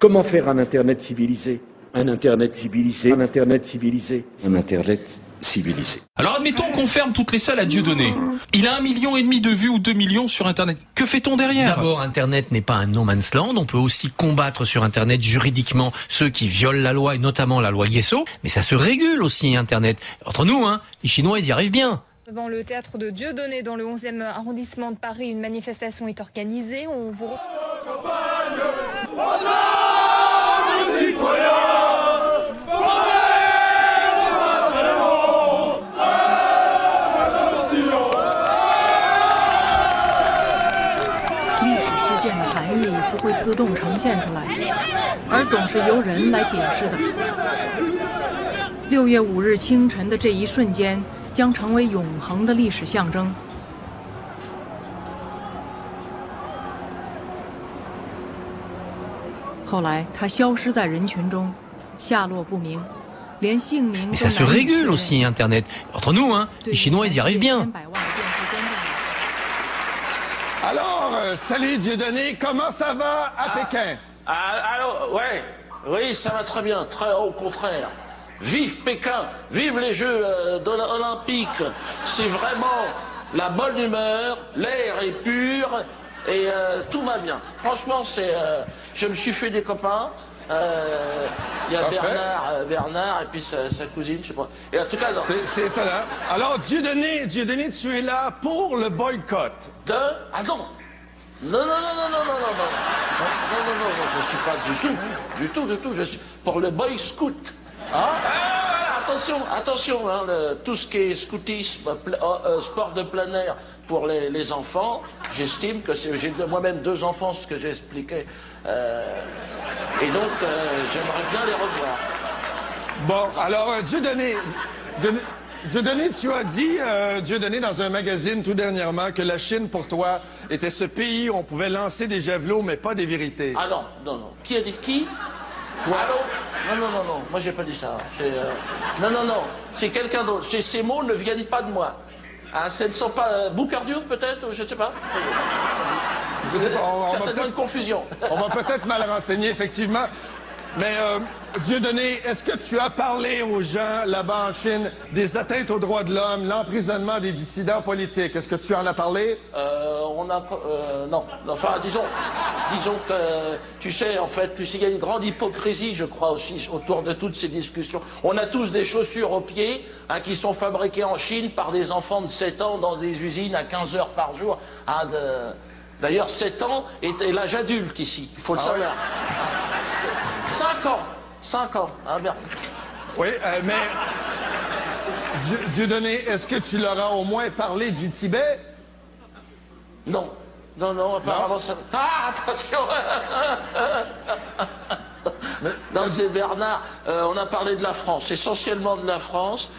Comment faire un Internet civilisé? Un Internet civilisé, un Internet civilisé. Un Internet civilisé. Alors admettons qu'on ferme toutes les salles à Dieudonné. Il a 1,5 million de vues ou 2 millions sur Internet. Que fait-on derrière? D'abord, Internet n'est pas un no man's land. On peut aussi combattre sur Internet juridiquement ceux qui violent la loi, et notamment la loi Guesso. Mais ça se régule aussi, Internet. Entre nous, les Chinois, ils y arrivent bien. Devant le théâtre de Dieudonné, dans le 11e arrondissement de Paris, une manifestation est organisée. On vous...6月5日清晨的这一瞬间将成为永恒的历史象征。后来，他消失在人群中，下落不明，连姓名都难以确认。 Mais ça se régule aussi, Internet. Entre nous, les Chinois, ils y arrivent bien. Alors, salut Dieudonné, comment ça va à Pékin? Alors, ouais, oui, ça va très bien, très au contraire. Vive Pékin, vive les Jeux olympiques. C'est vraiment la bonne humeur, l'air est pur et tout va bien. Franchement, je me suis fait des copains. Il y a Bernard et puis sa cousine, je sais pas. Et en tout cas, c'est étonnant. Alors, Dieudonné, tu es là pour le boycott. Ah non. Non, je suis pas du tout, je suis pour le boy scout. Attention, tout ce qui est scoutisme, sport de plein air pour les enfants, j'estime que j'ai moi-même 2 enfants, ce que j'ai expliqué, et donc j'aimerais bien les revoir. Bon, alors Dieudonné, tu as dit, Dieudonné, dans un magazine tout dernièrement, que la Chine, pour toi, était ce pays où on pouvait lancer des javelots, mais pas des vérités. Ah non. Qui a dit qui? Toi. Non, moi j'ai pas dit ça. Non, c'est quelqu'un d'autre. Ces mots ne viennent pas de moi. Ce ne sont pas Boucardiouf peut-être, je ne sais pas. Je sais pas, certainement une confusion. On va peut-être mal renseigner, effectivement. Mais Dieudonné, est-ce que tu as parlé aux gens là-bas en Chine des atteintes aux droits de l'homme, l'emprisonnement des dissidents politiques? Est-ce que tu en as parlé? Non. Enfin, disons que, tu sais, il y a une grande hypocrisie, je crois, aussi, autour de toutes ces discussions. On a tous des chaussures aux pieds, qui sont fabriquées en Chine par des enfants de 7 ans dans des usines à 15 heures par jour. D'ailleurs, 7 ans est l'âge adulte ici, il faut le savoir. 5 ans, merde. Oui, mais Dieudonné, est-ce que tu leur as au moins parlé du Tibet? Non, apparemment ça... attention. Non, c'est Bernard. On a parlé de la France, essentiellement de la France,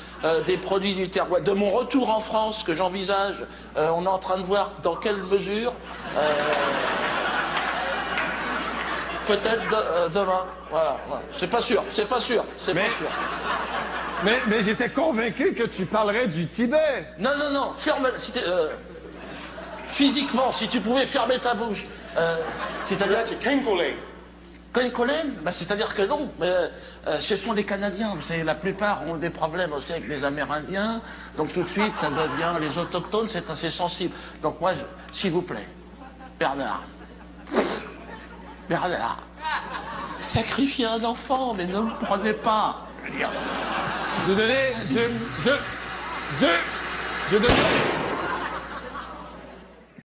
des produits du terroir, de mon retour en France que j'envisage. On est en train de voir dans quelle mesure... Peut-être demain, voilà. C'est pas sûr. Mais j'étais convaincu que tu parlerais du Tibet. Non, ferme... physiquement, si tu pouvais fermer ta bouche. C'est-à-dire... c'est-à-dire que non, ce sont les Canadiens, vous savez, la plupart ont des problèmes aussi avec les Amérindiens, donc tout de suite, ça devient... Les autochtones, c'est assez sensible. Donc moi, s'il vous plaît, Bernard, sacrifiez un enfant, mais ne le prenez pas. Dieudonné, Dieudonné.